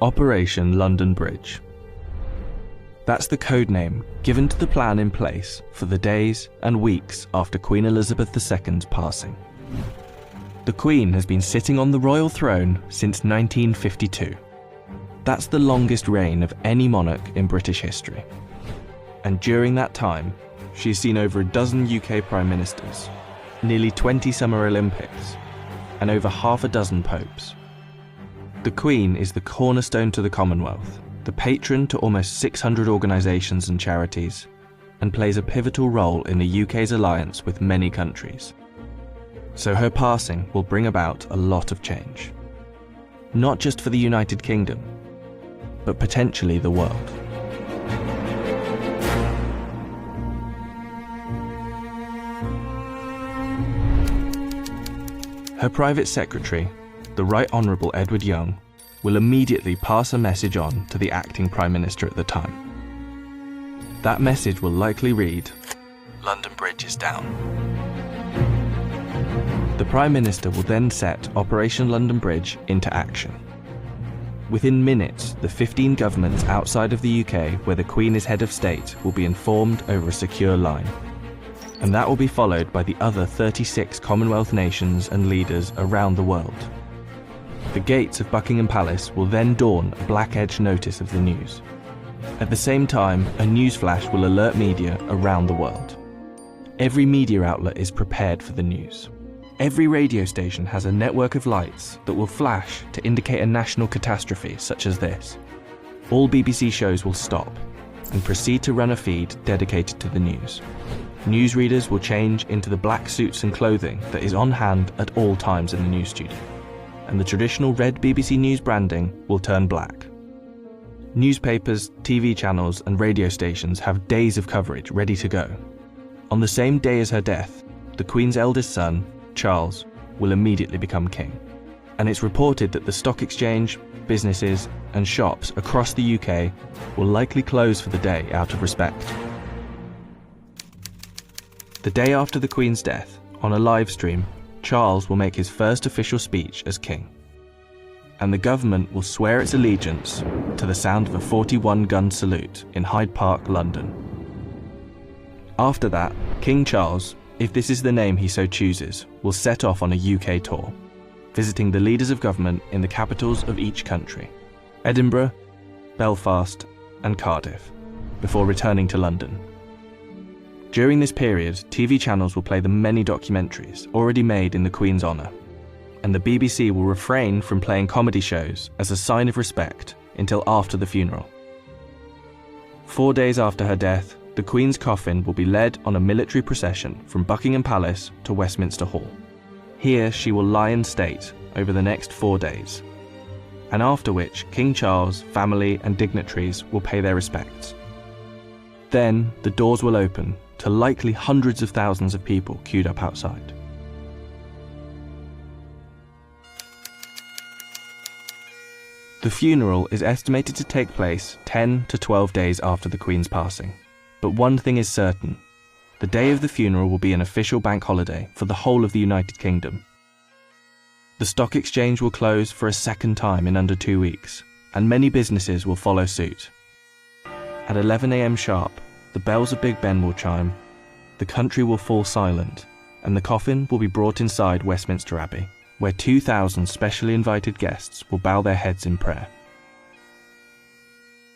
Operation London Bridge. That's the code name given to the plan in place for the days and weeks after Queen Elizabeth II's passing. The Queen has been sitting on the royal throne since 1952. That's the longest reign of any monarch in British history. And during that time, she's seen over a dozen UK Prime Ministers, nearly 20 Summer Olympics, and over half a dozen popes. The Queen is the cornerstone to the Commonwealth, the patron to almost 600 organisations and charities, and plays a pivotal role in the UK's alliance with many countries. So her passing will bring about a lot of change. Not just for the United Kingdom, but potentially the world. Her private secretary, the Right Honourable Edward Young, will immediately pass a message on to the acting Prime Minister at the time. That message will likely read, "London Bridge is down." The Prime Minister will then set Operation London Bridge into action. Within minutes, the 15 governments outside of the UK where the Queen is head of state will be informed over a secure line. And that will be followed by the other 36 Commonwealth nations and leaders around the world. The gates of Buckingham Palace will then dawn a black-edged notice of the news. At the same time, a newsflash will alert media around the world. Every media outlet is prepared for the news. Every radio station has a network of lights that will flash to indicate a national catastrophe such as this. All BBC shows will stop and proceed to run a feed dedicated to the news. Newsreaders will change into the black suits and clothing that is on hand at all times in the news studio, and the traditional red BBC News branding will turn black. Newspapers, TV channels and radio stations have days of coverage ready to go. On the same day as her death, the Queen's eldest son, Charles, will immediately become king. And it's reported that the stock exchange, businesses and shops across the UK will likely close for the day out of respect. The day after the Queen's death, on a live stream, Charles will make his first official speech as king. And the government will swear its allegiance to the sound of a 41-gun salute in Hyde Park, London. After that, King Charles, if this is the name he so chooses, will set off on a UK tour, visiting the leaders of government in the capitals of each country, Edinburgh, Belfast and Cardiff, before returning to London. During this period, TV channels will play the many documentaries already made in the Queen's honour, and the BBC will refrain from playing comedy shows as a sign of respect until after the funeral. 4 days after her death, the Queen's coffin will be led on a military procession from Buckingham Palace to Westminster Hall. Here she will lie in state over the next 4 days, and after which King Charles, family and dignitaries will pay their respects. Then the doors will open to likely hundreds of thousands of people queued up outside. The funeral is estimated to take place 10 to 12 days after the Queen's passing. But one thing is certain, the day of the funeral will be an official bank holiday for the whole of the United Kingdom. The stock exchange will close for a second time in under 2 weeks, and many businesses will follow suit. At 11 AM sharp, the bells of Big Ben will chime, the country will fall silent, and the coffin will be brought inside Westminster Abbey, where 2,000 specially invited guests will bow their heads in prayer.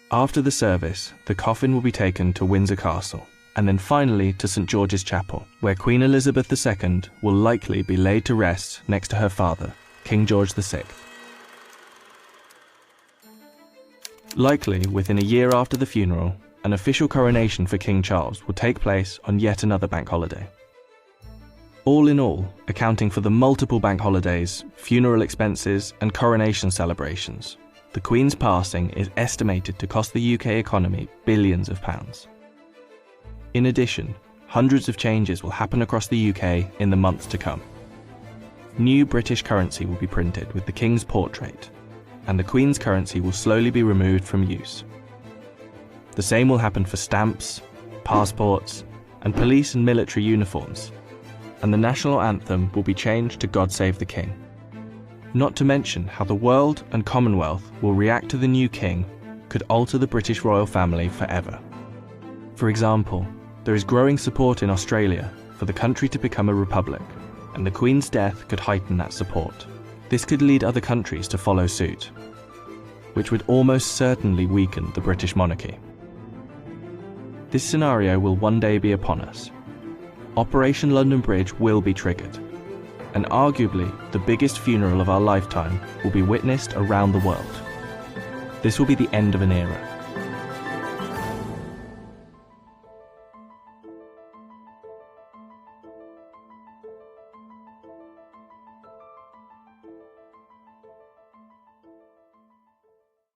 After the service, the coffin will be taken to Windsor Castle, and then finally to St George's Chapel, where Queen Elizabeth II will likely be laid to rest next to her father, King George VI. Likely within a year after the funeral, an official coronation for King Charles will take place on yet another bank holiday. All in all, accounting for the multiple bank holidays, funeral expenses and coronation celebrations, the Queen's passing is estimated to cost the UK economy billions of pounds. In addition, hundreds of changes will happen across the UK in the months to come. New British currency will be printed with the King's portrait, and the Queen's currency will slowly be removed from use. The same will happen for stamps, passports, and police and military uniforms, and the national anthem will be changed to God Save the King. Not to mention how the world and Commonwealth will react to the new king could alter the British royal family forever. For example, there is growing support in Australia for the country to become a republic, and the Queen's death could heighten that support. This could lead other countries to follow suit, which would almost certainly weaken the British monarchy. This scenario will one day be upon us. Operation London Bridge will be triggered, and arguably the biggest funeral of our lifetime will be witnessed around the world. This will be the end of an era.